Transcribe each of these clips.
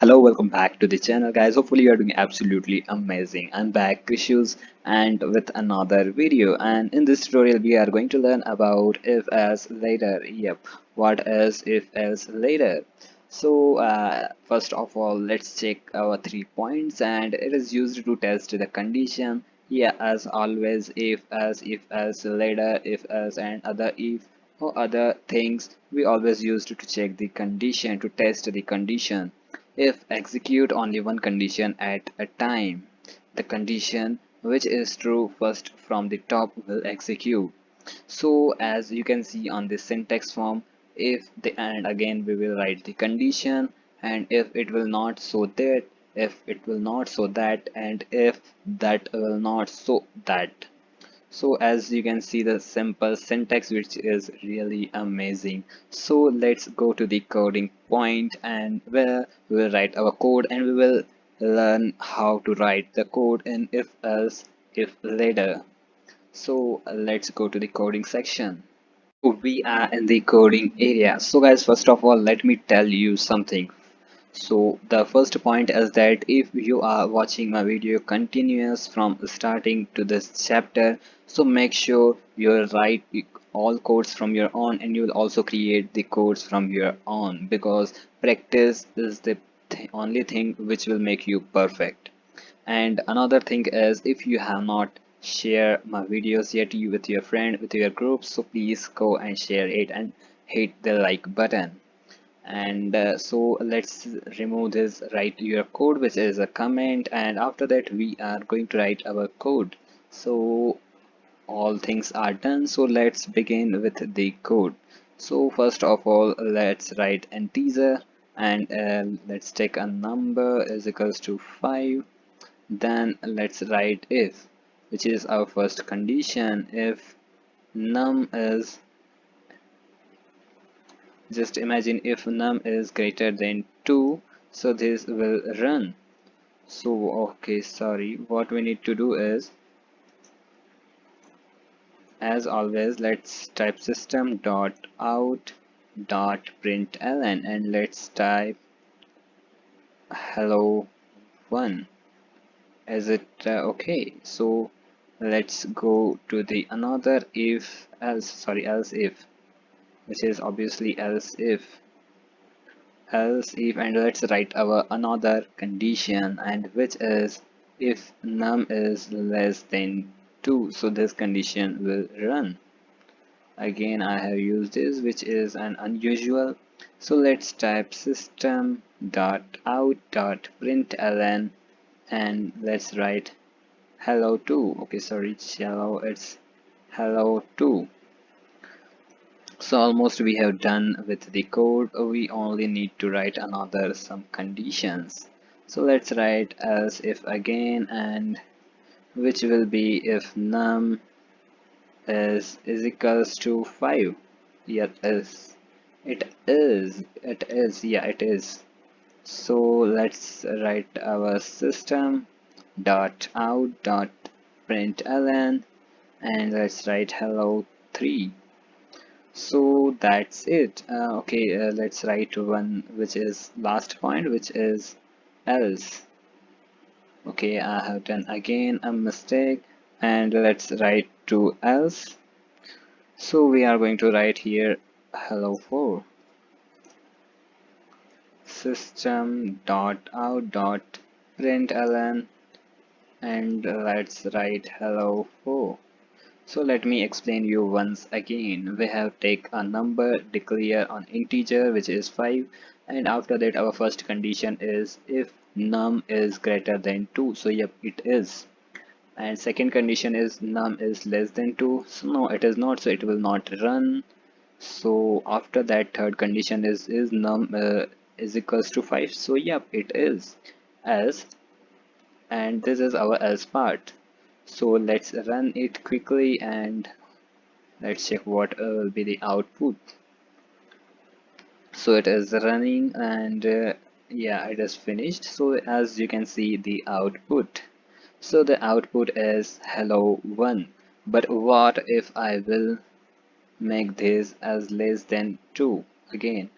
Hello, welcome back to the channel, guys. Hopefully, you are doing absolutely amazing. I'm back, Krishush, and with another video. And in this tutorial, we are going to learn about if else later. Yep, what is if else later? First of all, let's check our 3 points, and it is used to test the condition. Yeah, as always, if else later, if else, and other if or other things. We always used to check the condition to test the condition. If execute only one condition at a time, the condition which is true first from the top will execute. So as you can see on the syntax form, if the and again we will write the condition, and if it will not so that, if it will not so that, and if that will not so that. So as you can see the simple syntax, which is really amazing. So let's go to the coding point, and where we will write our code, and we will learn how to write the code in if else if later. So let's go to the coding section. We are in the coding area. So guys, first of all, let me tell you something. So the first point is that if you are watching my video continuous from starting to this chapter, so make sure you write all codes from your own, and you will also create the codes from your own, because practice is the only thing which will make you perfect. And another thing is, if you have not shared my videos yet with your friend, with your group, so please go and share it and hit the like button. And so let's remove this, write your code, which is a comment, and after that we are going to write our code. So all things are done, so let's begin with the code. So first of all, let's write integer, and let's take a number is equals to 5. Then let's write if, which is our first condition. If num is, just imagine if num is greater than 2, so this will run. So okay, sorry, what we need to do is, as always, let's type system dot out dot println, and let's type hello 1. Is it okay? So let's go to the another if else, sorry, else if, which is obviously else if, and let's write our another condition, and which is if num is less than 2, so this condition will run. Again, I have used this, which is an unusual. So let's type system dot out dot println, and let's write hello 2. Okay, sorry, hello, it's hello 2. So almost we have done with the code. We only need to write another some conditions. So let's write as if again, and which will be if num is equals to 5. Yeah, it is, yeah, it is. So let's write our system dot out dot println, and let's write hello 3. So that's it. Okay, let's write one which is last point, which is else. Okay, I have done again a mistake, and let's write to else. So we are going to write here hello 4. System dot out dot println, and let's write hello 4. So let me explain you once again. We have take a number, declare an integer which is 5, and after that our first condition is if num is greater than 2. So yep, it is. And second condition is num is less than 2. So no, it is not, so it will not run. So after that, third condition is num is equals to 5. So yep, it is. Else, and this is our else part. So let's run it quickly, and let's check what will be the output. So it is running, and yeah, it is finished. So as you can see the output, so the output is hello 1. But what if I will make this as less than 2 again?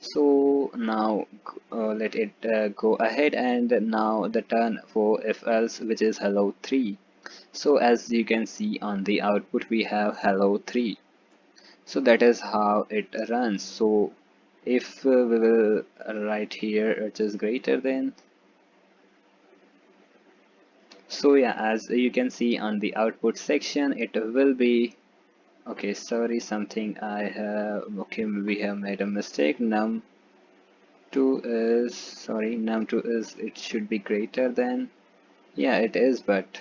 So now let it go ahead, and now the turn for if else, which is hello 3. So as you can see on the output we have hello 3. So that is how it runs. So if we will write here it is greater than, so yeah, as you can see on the output section it will be, okay, sorry, something I have, okay, we have made a mistake. Num2 is, sorry, num2 is, it should be greater than, yeah it is, but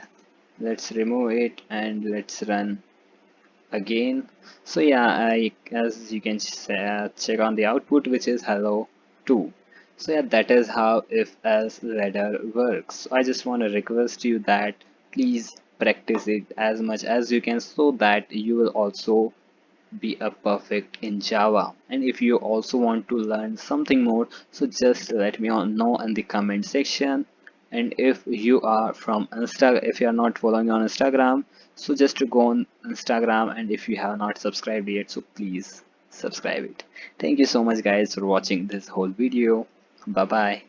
let's remove it and let's run again. So yeah, as you can check on the output, which is hello 2. So yeah, that is how if else ladder works. So I just want to request you that please practice it as much as you can, so that you will also be a perfect in Java. And if you also want to learn something more, so just let me know in the comment section. And if you are from Insta, if you are not following on Instagram, so just to go on Instagram, and if you have not subscribed yet, so please subscribe it. Thank you so much guys for watching this whole video. Bye bye.